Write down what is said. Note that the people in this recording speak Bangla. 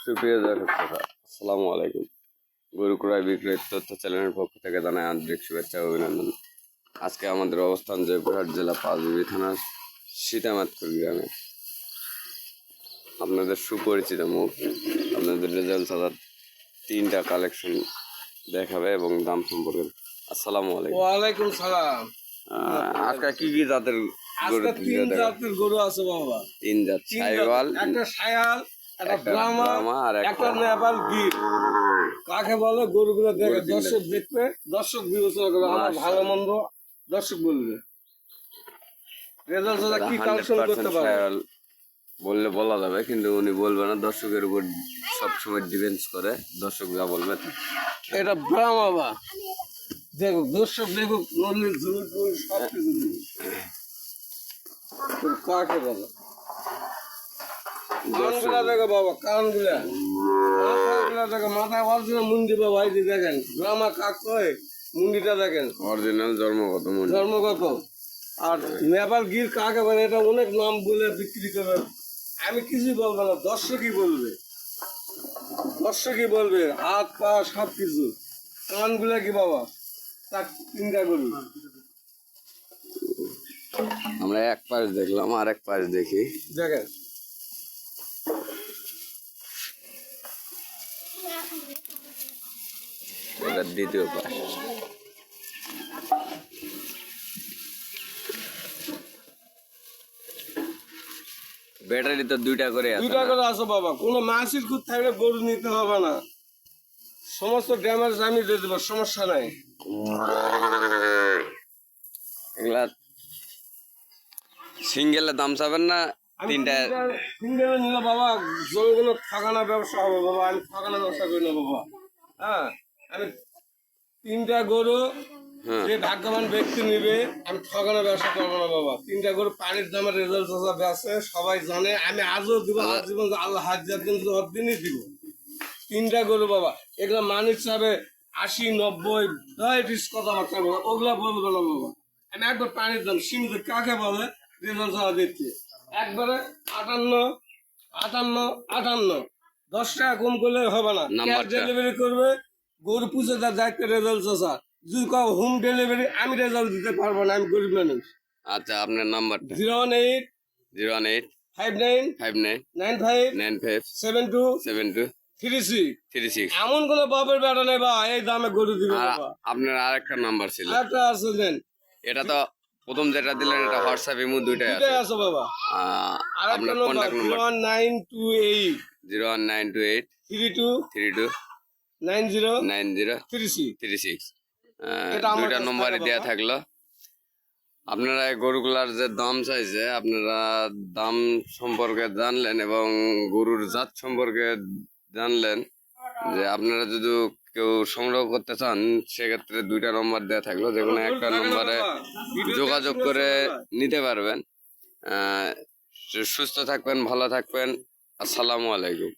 সুপ্রিয় দর্শক শ্রোতা, আসসালামু আলাইকুম। গরু ক্রয় বিক্রয় তথ্য চ্যানেলের পক্ষ থেকে জানাই আন্তরিক শুভেচ্ছা ও অভিনন্দন। আজকে আমাদের অবস্থান জয়পুরহাট জেলা পাঁচবিবি থানার সীতামাতপুর গ্রামে। আপনাদের সুপরিচিত মুখ, আপনাদের রেজাল্ট ছাড়ার 3টা কালেকশন দেখাবে এবং দাম সম্পর্কে। আসসালামু আলাইকুম। ওয়ালাইকুম সালাম। আজকে কি কি জাতের গরু? আজকে 3 জাতের গরু আছে বাবা। 3 জাত, সাইওয়াল, একটা সায়াল, একটা ব্রাহ্মা আর একটা নেপাল গির। কাকে বলে গরুগুলো দেখে দর্শক দেখবে, দর্শক বিবেচনা করবে, আমার ভালো মন্দ দর্শক বলবে। রেজাল্ট ছাড়া কি কালেকশন করতে পারে বললে বলা যাবে, কিন্তু উনি বলবে না, দর্শকের উপর সবসময় ডিপেন্ডস করে, দর্শক যা বলবে। এটা ব্রাহ্মা বা দেখো, দর্শক দেখো, নলির ঝুল টুল সব কিছু কাকে বলে। কানগুলা দেখো বাবা, কানগুলা মাথাগুলা দেখো, মাথায় অরিজিনাল মুন্ডি বাবা। এই যে দেখেন ব্রাহ্মা কাক কয়, মুন্ডিটা দেখেন অরিজিনাল জন্মগত মুন্ডি, জন্মগত। আর নেপাল গির কাকে বলে, এটা অনেক নাম বলে বিক্রি করে, আমি কিছুই বলবো না, দর্শকই বলবে, দর্শকই বলবে। হাত পা সব কিছু। কানগুলা কি বাবা, তার 3টা গরু। আমরা এক পাশ দেখলাম, আর এক পাশ দেখি। দেখেন এটা দ্বিতীয় পাশ। ব্যাটারি তো 2টা করে আছে। 2টা করে আছে বাবা। কোনো মাসির খুঁত থাকলে গরু নিতে হবে না, সমস্ত ড্যামেজ আমি দিয়ে দেবো, সমস্যা নাই। এগুলা সিঙ্গেলের দাম চাবেন না 3টা? সিঙ্গেলে নিলে বাবা জমিগুলো ঠকানো ব্যবসা হবে বাবা, আমি ঠকানো ব্যবসা করি না বাবা। হ্যাঁ, আমি 3টা গরু যে ভাগ্যবান ব্যক্তি নিবে, আমি ঠকানো ব্যবসা করবো না বাবা। 3টা গরু পানির দামের রেজাল্ট আছে, সবাই জানে। আমি আজও দিব, আজীবন আল্লাহ হাজার দিন দিনই দিব। 3টা গরু বাবা, এগুলা মানুষ হিসাবে 80, 90 কথাবার্তা বাবা, ওগুলা বলবো না বাবা। আমি একবার পানির দাম সীমিত কাকে বলে রেজাল্ট ছাড়া দিচ্ছি, একবারে 58, 58, 10 টাকা কম করলে হবে না। ক্যাশ ডেলিভারি করবে, গরু পুষে তার দায়িত্ব রেজাল্ট চাষা। যদি কাউ হোম ডেলিভারি, আমি রেজাল্ট দিতে পারবো না, আমি গরিব মানুষ। আচ্ছা, আপনার নাম্বারটা? 018 018 59 59 95 95 72 72 36। 36। এমন কোন বাপের বেটা নেই বা এই দামে গরু দিবে বাবা। আপনার আরেকটা নাম্বার ছিল? একটা আছে দেন। এটা তো প্রথম যেটা দিলেন, এটা হোয়াটসঅ্যাপ ইমো দুইটাই আছে বাবা। আপনার কন্টাক্ট নাম্বার? 01928 01928 32 32 90 90 36। 36। 2টা নম্বরে দেওয়া থাকলো। আপনারা এই গরুগুলার যে দাম চাইছে, আপনারা দাম সম্পর্কে জানলেন এবং গরুর জাত সম্পর্কে জানলেন। যে আপনারা যদি কেউ সংগ্রহ করতে চান, সেক্ষেত্রে 2টা নম্বর দেওয়া থাকলো, যে কোনো একটা নম্বরে যোগাযোগ করে নিতে পারবেন। সুস্থ থাকবেন, ভালো থাকবেন। আসসালামু আলাইকুম।